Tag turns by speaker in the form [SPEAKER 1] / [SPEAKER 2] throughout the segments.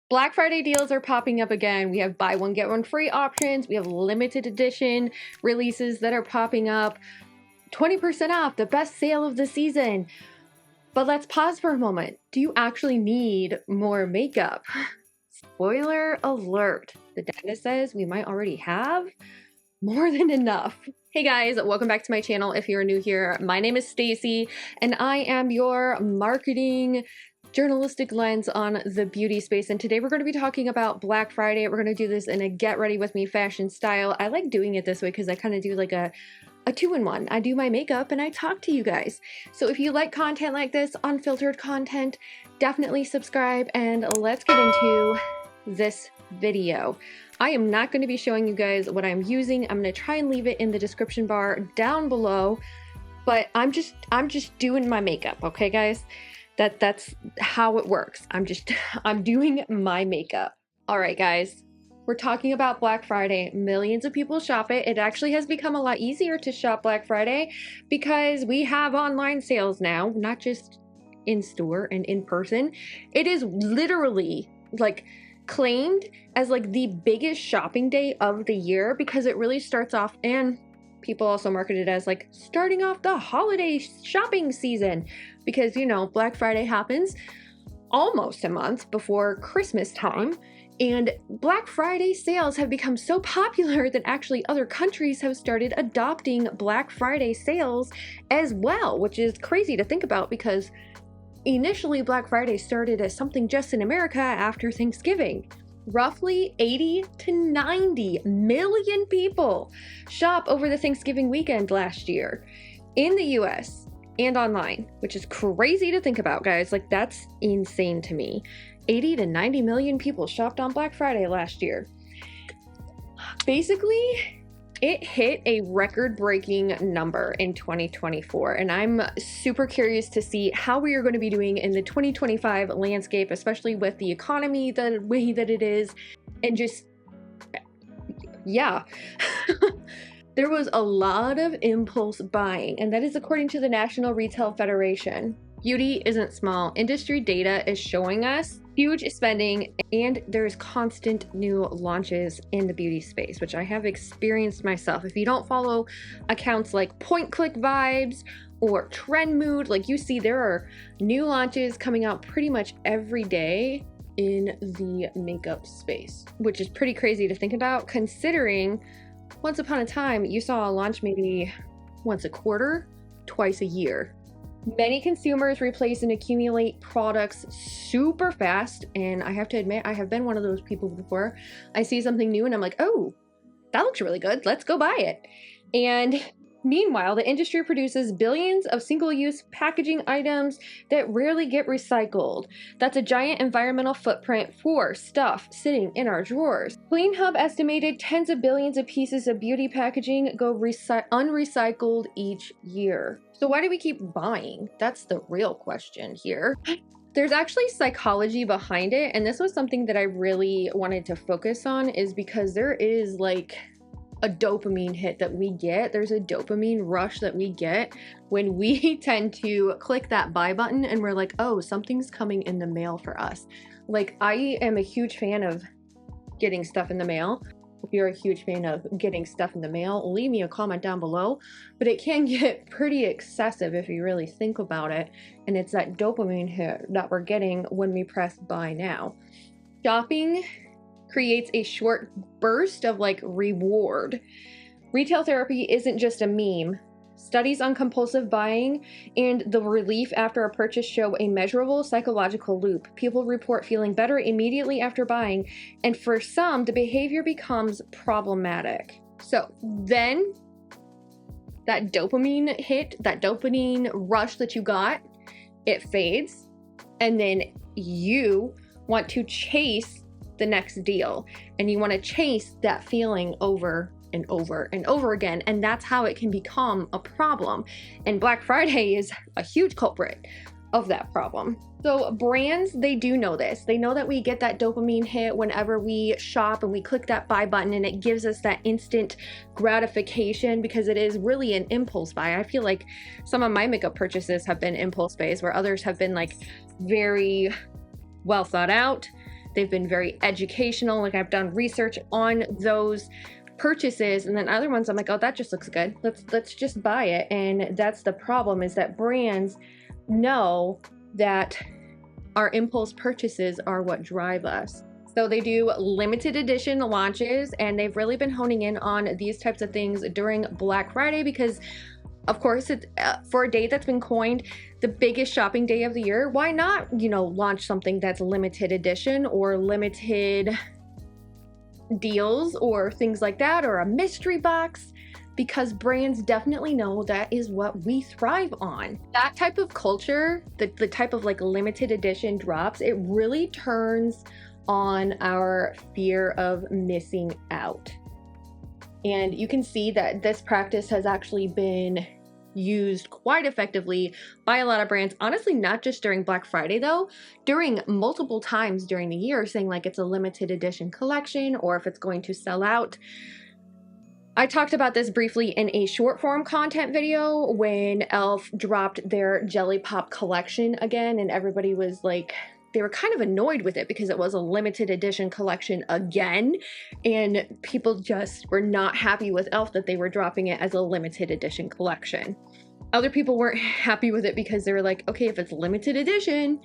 [SPEAKER 1] Black Friday deals are popping up again. We have buy one, get one free options. We have limited edition releases that are popping up. 20% off, the best sale of the season. But let's pause for a moment. Do you actually need more makeup? Spoiler alert. The data says we might already have more than enough. Hey guys, welcome back to my channel. If you're new here, my name is Staci and I am your marketing journalistic lens on the beauty space. And today we're going to be talking about Black Friday. We're going to do this in a get ready with me fashion style. I like doing it this way because I kind of do like a two-in-one. I do my makeup and I talk to you guys. So if you like content like this, unfiltered content, definitely subscribe and let's get into this video. I am not going to be showing you guys what I'm using. I'm going to try and leave it in the description bar down below, but I'm just doing my makeup, okay guys? That's how it works. I'm doing my makeup. All right guys, we're talking about Black Friday. Millions of people shop it. It actually has become a lot easier to shop Black Friday because we have online sales now, not just in store and in person. It is literally like claimed as like the biggest shopping day of the year because it really starts off, and people also market it as like starting off the holiday shopping season because, you know, Black Friday happens almost a month before Christmas time. And Black Friday sales have become so popular that actually other countries have started adopting Black Friday sales as well, which is crazy to think about because initially Black Friday started as something just in America after Thanksgiving. Roughly 80 to 90 million people shop over the Thanksgiving weekend last year in the US and online, which is crazy to think about, guys. Like, that's insane to me. 80 to 90 million people shopped on Black Friday last year. Basically, it hit a record-breaking number in 2024, and I'm super curious to see how we are going to be doing in the 2025 landscape, especially with the economy the way that it is, and just, yeah. There was a lot of impulse buying, and that is according to the National Retail Federation. Beauty isn't small. Industry data is showing us huge spending, and there's constant new launches in the beauty space, which I have experienced myself. If you don't follow accounts like Point Click Vibes or Trend Mood, like you see there are new launches coming out pretty much every day in the makeup space, which is pretty crazy to think about considering once upon a time you saw a launch maybe once a quarter, twice a year. Many consumers replace and accumulate products super fast, and I have to admit, I have been one of those people before. I see something new and I'm like, oh, that looks really good, let's go buy it. And meanwhile, the industry produces billions of single-use packaging items that rarely get recycled. That's a giant environmental footprint for stuff sitting in our drawers. Clean Hub estimated tens of billions of pieces of beauty packaging go unrecycled each year. So why do we keep buying? That's the real question here. There's actually psychology behind it, and this was something that I really wanted to focus on, is because there is like a dopamine hit that we get. There's a dopamine rush that we get when we tend to click that buy button and we're like, oh, something's coming in the mail for us. Like, I am a huge fan of getting stuff in the mail. If you're a huge fan of getting stuff in the mail, leave me a comment down below. But it can get pretty excessive if you really think about it. And it's that dopamine hit that we're getting when we press buy now. Shopping creates a short burst of like reward. Retail therapy isn't just a meme. Studies on compulsive buying and the relief after a purchase show a measurable psychological loop. People report feeling better immediately after buying, and for some, the behavior becomes problematic. So then that dopamine hit, that dopamine rush that you got, it fades, and then you want to chase the next deal, and you want to chase that feeling over and over and over again, and that's how it can become a problem. And Black Friday is a huge culprit of that problem. So brands, they do know this. They know that we get that dopamine hit whenever we shop and we click that buy button, and it gives us that instant gratification because it is really an impulse buy. I feel like some of my makeup purchases have been impulse buys where others have been like very well thought out. They've been very educational. Like, I've done research on those purchases, and then other ones I'm like, oh, that just looks good. Let's just buy it. And that's the problem, is that brands know that our impulse purchases are what drive us. So they do limited edition launches, and they've really been honing in on these types of things during Black Friday because, of course, it's for a day that's been coined the biggest shopping day of the year. Why not, launch something that's limited edition or limited deals or things like that, or a mystery box? Because brands definitely know that is what we thrive on. That type of culture, the type of like limited edition drops, it really turns on our fear of missing out. And you can see that this practice has actually been used quite effectively by a lot of brands. Honestly, not just during Black Friday though, during multiple times during the year, saying like it's a limited edition collection or if it's going to sell out. I talked about this briefly in a short form content video when e.l.f. dropped their Jelly Pop collection again, and everybody was like, they were kind of annoyed with it because it was a limited edition collection again, and people just were not happy with e.l.f. that they were dropping it as a limited edition collection. Other people weren't happy with it because they were like, okay, if it's limited edition,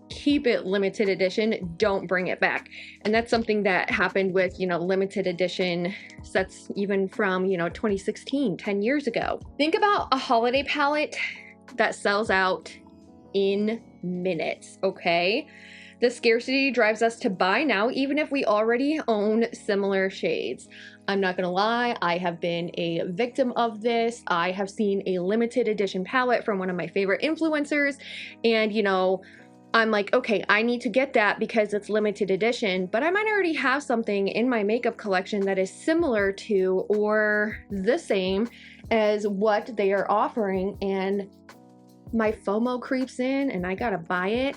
[SPEAKER 1] keep it limited edition, don't bring it back. And that's something that happened with, limited edition sets even from, 2016, 10 years ago. Think about a holiday palette that sells out in minutes, okay? The scarcity drives us to buy now, even if we already own similar shades. I'm not gonna lie, I have been a victim of this. I have seen a limited edition palette from one of my favorite influencers, and I'm like, okay, I need to get that because it's limited edition, but I might already have something in my makeup collection that is similar to or the same as what they are offering, and my FOMO creeps in and I gotta buy it.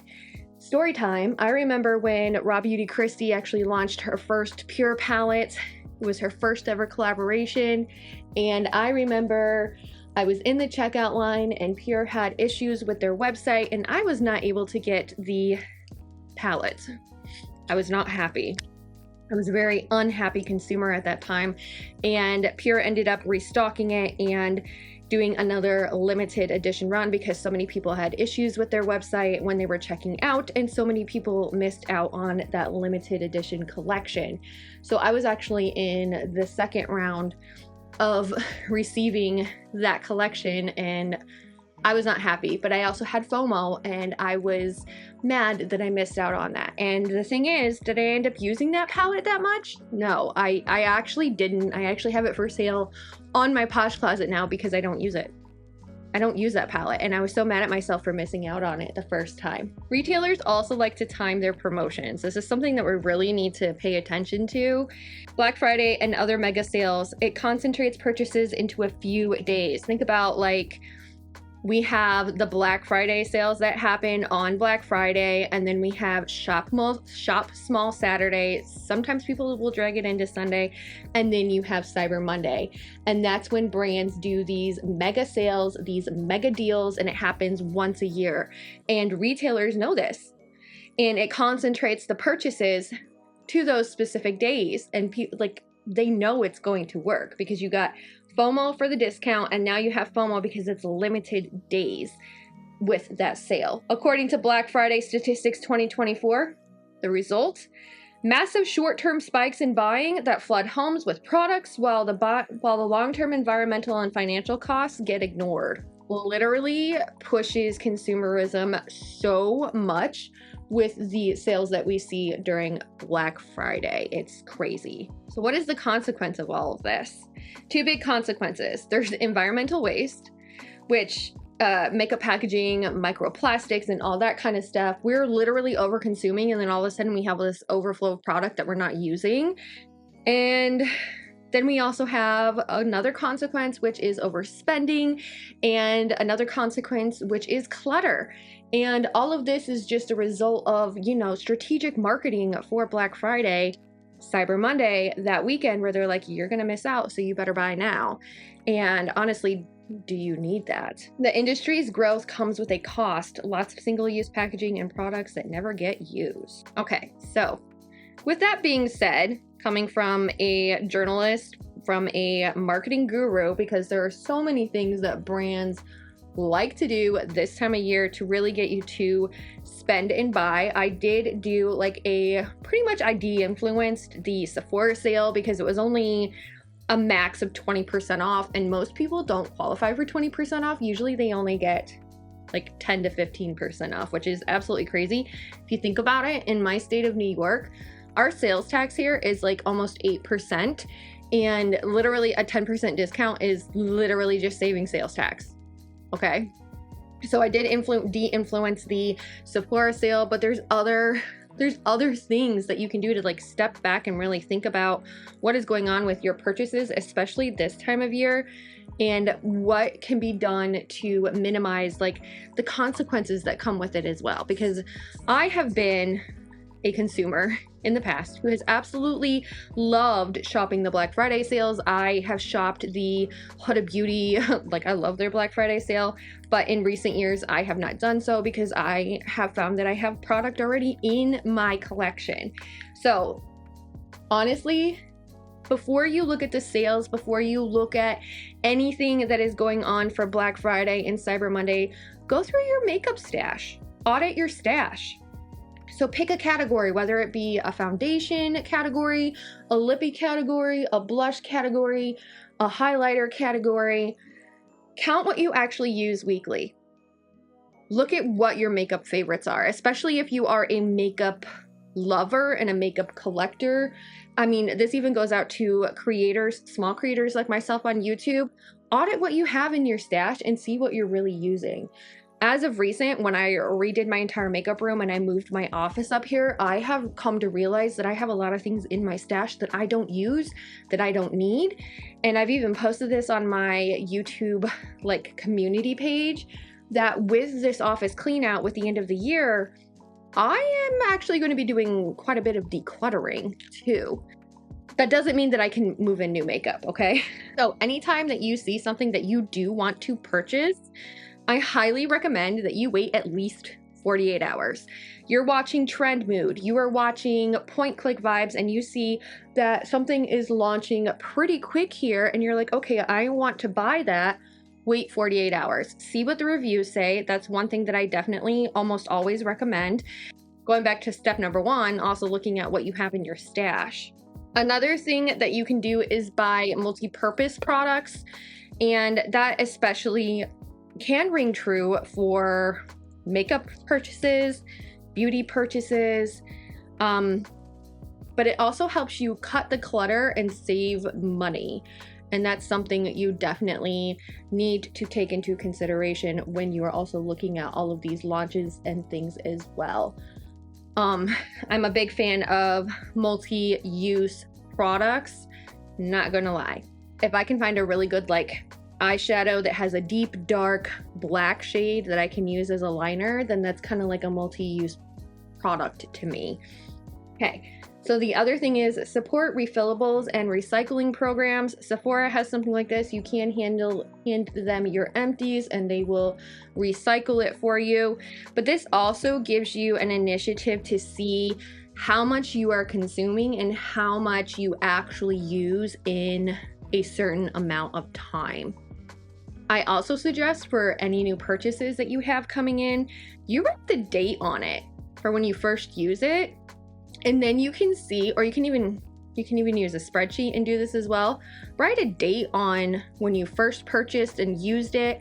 [SPEAKER 1] Story time. I remember when Raw Beauty Kristi actually launched her first Pure palette. It was her first ever collaboration, and I remember I was in the checkout line and Pure had issues with their website and I was not able to get the palette. I was not happy. I was a very unhappy consumer at that time, and Pure ended up restocking it and doing another limited edition run because so many people had issues with their website when they were checking out, and so many people missed out on that limited edition collection. So I was actually in the second round of receiving that collection and I was not happy, but I also had FOMO and I was mad that I missed out on that. And the thing is, did I end up using that palette that much? No, I actually didn't. I actually have it for sale on my Posh Closet now because I don't use it. I don't use that palette, and I was so mad at myself for missing out on it the first time. Retailers also like to time their promotions. This is something that we really need to pay attention to. Black Friday and other mega sales, it concentrates purchases into a few days. Think about like, we have the Black Friday sales that happen on Black Friday, and then we have Shop Small Saturday. Sometimes people will drag it into Sunday, and then you have Cyber Monday. And that's when brands do these mega sales, these mega deals, and it happens once a year. And retailers know this, and it concentrates the purchases to those specific days. And they know it's going to work because you got FOMO for the discount, and now you have FOMO because it's limited days with that sale. According to Black Friday Statistics 2024, the result: massive short-term spikes in buying that flood homes with products while the long-term environmental and financial costs get ignored. Literally pushes consumerism so much with the sales that we see during Black Friday. It's crazy. So what is the consequence of all of this? Two big consequences. There's environmental waste, which makeup packaging, microplastics, and all that kind of stuff. We're literally over consuming, and then all of a sudden we have this overflow of product that we're not using. And then we also have another consequence, which is overspending, and another consequence, which is clutter. And all of this is just a result of, strategic marketing for Black Friday, Cyber Monday, that weekend where they're like, you're going to miss out, so you better buy now. And honestly, do you need that? The industry's growth comes with a cost, lots of single-use packaging and products that never get used. Okay, so with that being said, coming from a journalist, from a marketing guru, because there are so many things that brands like to do this time of year to really get you to spend and buy, I did do like a pretty much I de-influenced the Sephora sale because it was only a max of 20% off, and most people don't qualify for 20% off. Usually they only get like 10 to 15% off, which is absolutely crazy. If you think about it, in my state of New York, our sales tax here is like almost 8%, and literally a 10% discount is literally just saving sales tax. Okay, so I did de-influence the Sephora sale, but there's other things that you can do to like step back and really think about what is going on with your purchases, especially this time of year, and what can be done to minimize like the consequences that come with it as well. Because I have been a consumer in the past who has absolutely loved shopping the Black Friday sales. I have shopped the Huda Beauty, like I love their Black Friday sale, but in recent years I have not done so because I have found that I have product already in my collection. So honestly, before you look at the sales, before you look at anything that is going on for Black Friday and Cyber Monday, go through your makeup stash, audit your stash. So pick a category, whether it be a foundation category, a lippy category, a blush category, a highlighter category. Count what you actually use weekly. Look at what your makeup favorites are, especially if you are a makeup lover and a makeup collector. I mean, this even goes out to creators, small creators like myself on YouTube. Audit what you have in your stash and see what you're really using. As of recent, when I redid my entire makeup room and I moved my office up here, I have come to realize that I have a lot of things in my stash that I don't use, that I don't need. And I've even posted this on my YouTube like community page, that with this office clean out with the end of the year, I am actually going to be doing quite a bit of decluttering too. That doesn't mean that I can move in new makeup, okay? So anytime that you see something that you do want to purchase, I highly recommend that you wait at least 48 hours. You're watching Trend Mood, you are watching Point Click Vibes, and you see that something is launching pretty quick here, and you're like, okay, I want to buy that. Wait 48 hours. See what the reviews say. That's one thing that I definitely almost always recommend. Going back to step number one, also looking at what you have in your stash. Another thing that you can do is buy multi-purpose products, and that especially can ring true for makeup purchases, beauty purchases, but it also helps you cut the clutter and save money. And that's something that you definitely need to take into consideration when you are also looking at all of these launches and things as well. I'm a big fan of multi-use products, not gonna lie. If I can find a really good like eyeshadow that has a deep dark black shade that I can use as a liner, then that's kind of like a multi-use product to me. Okay, so the other thing is support refillables and recycling programs. Sephora has something like this. You can hand them your empties and they will recycle it for you. But this also gives you an initiative to see how much you are consuming and how much you actually use in a certain amount of time. I also suggest for any new purchases that you have coming in, you write the date on it for when you first use it, and then you can see, or you can even use a spreadsheet and do this as well. Write a date on when you first purchased and used it,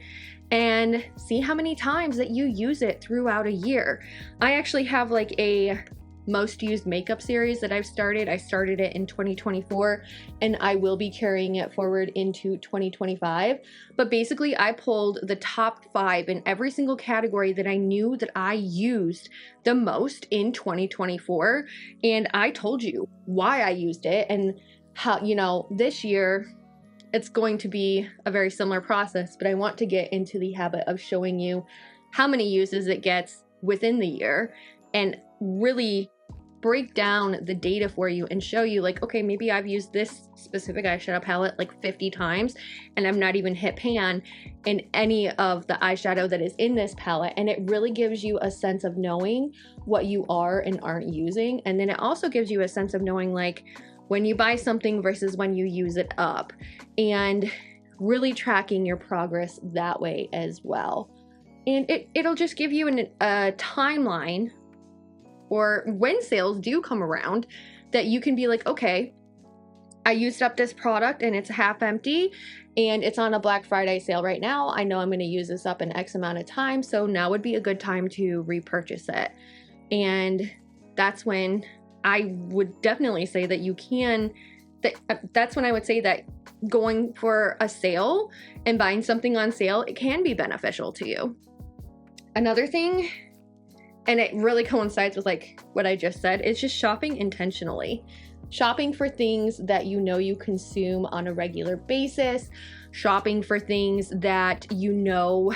[SPEAKER 1] and see how many times that you use it throughout a year. I actually have like a most used makeup series that I've started. I started it in 2024 and I will be carrying it forward into 2025. But basically I pulled the top 5 in every single category that I knew that I used the most in 2024. And I told you why I used it and how, you know, this year it's going to be a very similar process, but I want to get into the habit of showing you how many uses it gets within the year and really break down the data for you and show you like, okay, maybe I've used this specific eyeshadow palette like 50 times and I've not even hit pan in any of the eyeshadow that is in this palette. And it really gives you a sense of knowing what you are and aren't using. And then it also gives you a sense of knowing like when you buy something versus when you use it up, and really tracking your progress that way as well. And it'll just give you a timeline, or when sales do come around, that you can be like, okay, I used up this product and it's half empty and it's on a Black Friday sale right now. I know I'm going to use this up in X amount of time, so now would be a good time to repurchase it. And that's when I would definitely say that you can, that's when I would say that going for a sale and buying something on sale, it can be beneficial to you. Another thing, and it really coincides with like what I just said, is just shopping intentionally. Shopping for things that you know you consume on a regular basis, shopping for things that you know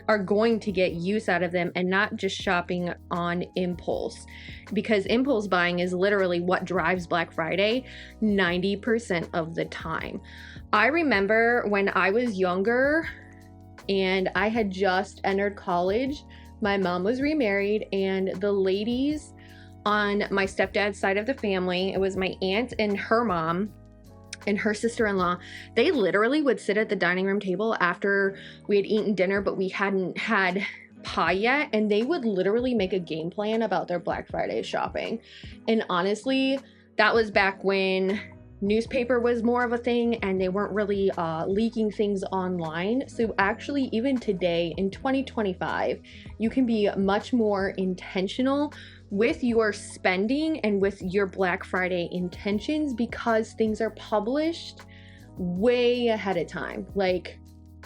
[SPEAKER 1] are going to get use out of them, and not just shopping on impulse, because impulse buying is literally what drives Black Friday 90% of the time. I remember when I was younger and I had just entered college, my mom was remarried, and the ladies on my stepdad's side of the family, it was my aunt and her mom and her sister-in-law, they literally would sit at the dining room table after we had eaten dinner, but we hadn't had pie yet, and they would literally make a game plan about their Black Friday shopping. And honestly, that was back when newspaper was more of a thing and they weren't really leaking things online. So actually, even today in 2025, you can be much more intentional with your spending and with your Black Friday intentions, because things are published way ahead of time. Like,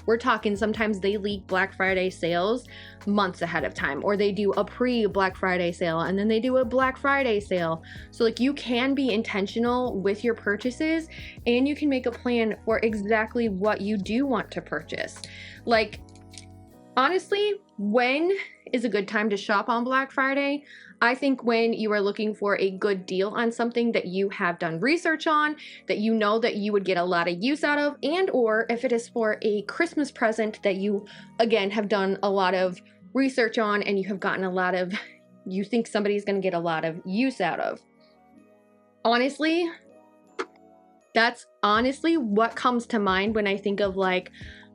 [SPEAKER 1] we're talking, sometimes they leak Black Friday sales months ahead of time, or they do a pre-Black Friday sale and then they do a Black Friday sale. So like, you can be intentional with your purchases, and you can make a plan for exactly what you do want to purchase. Like, honestly, when is a good time to shop on Black Friday? I think when you are looking for a good deal on something that you have done research on, that you know that you would get a lot of use out of, and or if it is for a Christmas present that you, again, have done a lot of research on and you have gotten a lot of, you think somebody's going to get a lot of use out of. Honestly, that's honestly what comes to mind when I think of like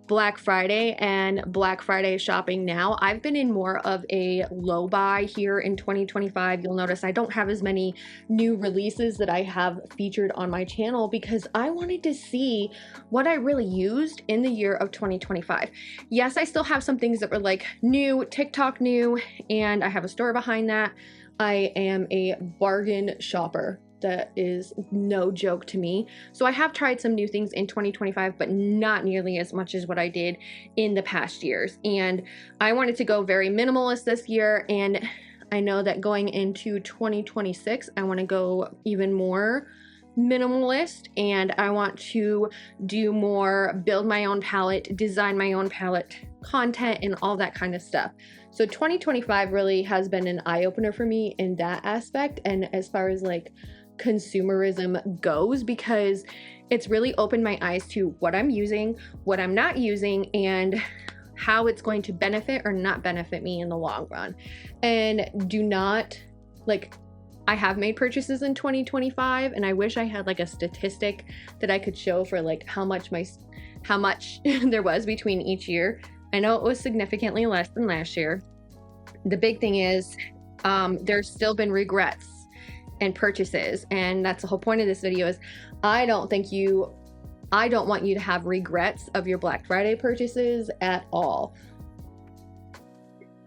[SPEAKER 1] Black Friday and Black Friday shopping now. I've been in more of a low buy here in 2025. You'll notice I don't have as many new releases that I have featured on my channel, because I wanted to see what I really used in the year of 2025. Yes, I still have some things that were like new, TikTok new, and I have a story behind that. I am a bargain shopper. That is no joke to me. So I have tried some new things in 2025, but not nearly as much as what I did in the past years. And I wanted to go very minimalist this year. And I know that going into 2026, I want to go even more minimalist, and I want to do more, build my own palette, design my own palette, content, and all that kind of stuff. So 2025 really has been an eye-opener for me in that aspect, and as far as like consumerism goes, because it's really opened my eyes to what I'm using, what I'm not using, and how it's going to benefit or not benefit me in the long run. And do not, like, I have made purchases in 2025, and I wish I had like a statistic that I could show for like how much there was between each year. I know it was significantly less than last year. The big thing is there's still been regrets and purchases, and that's the whole point of this video. Is I don't want you to have regrets of your Black Friday purchases at all.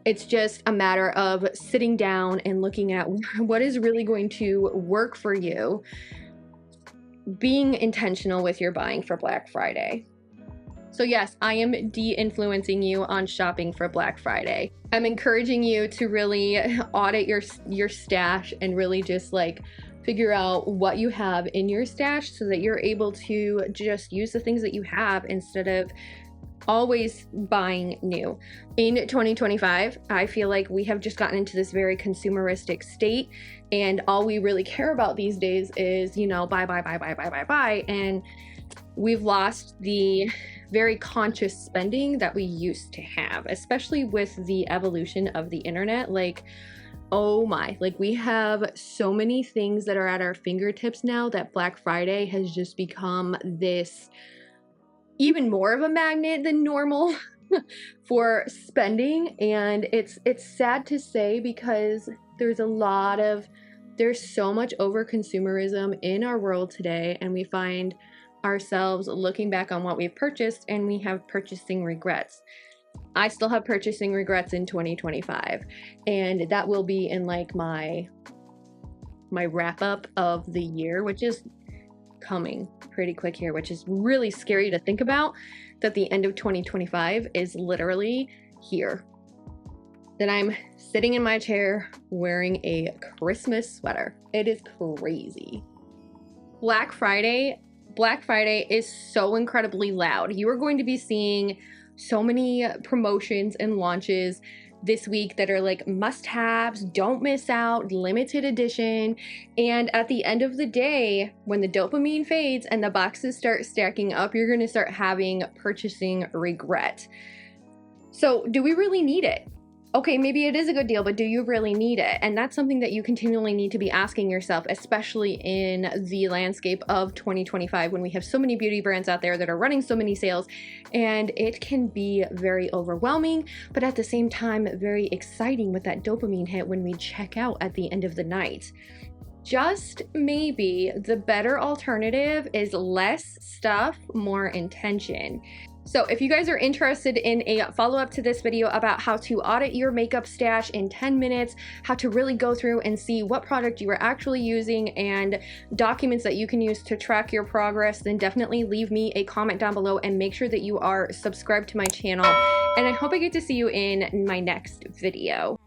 [SPEAKER 1] It's just a matter of sitting down and looking at what is really going to work for you, being intentional with your buying for Black Friday. So yes, I am de-influencing you on shopping for Black Friday. I'm encouraging you to really audit your stash and really just like figure out what you have in your stash so that you're able to just use the things that you have instead of always buying new. In 2025, I feel like we have just gotten into this very consumeristic state, and all we really care about these days is, you know, buy, and we've lost the very conscious spending that we used to have, especially with the evolution of the internet. Like, oh my, like we have so many things that are at our fingertips now that Black Friday has just become this even more of a magnet than normal for spending. And it's sad to say, because there's so much over consumerism in our world today, and we find ourselves looking back on what we've purchased and we have purchasing regrets. I still have purchasing regrets in 2025, and that will be in like my wrap up of the year, which is coming pretty quick here, which is really scary to think about, that the end of 2025 is literally here. That I'm sitting in my chair wearing a Christmas sweater. It is crazy. Black Friday is so incredibly loud. You are going to be seeing so many promotions and launches this week that are like must-haves, don't miss out, limited edition. And at the end of the day, when the dopamine fades and the boxes start stacking up, you're going to start having purchasing regret. So do we really need it? Okay, maybe it is a good deal, but do you really need it? And that's something that you continually need to be asking yourself, especially in the landscape of 2025, when we have so many beauty brands out there that are running so many sales, and it can be very overwhelming, but at the same time, very exciting with that dopamine hit when we check out at the end of the night. Just maybe the better alternative is less stuff, more intention. So if you guys are interested in a follow-up to this video about how to audit your makeup stash in 10 minutes, how to really go through and see what product you are actually using, and documents that you can use to track your progress, then definitely leave me a comment down below and make sure that you are subscribed to my channel. And I hope I get to see you in my next video.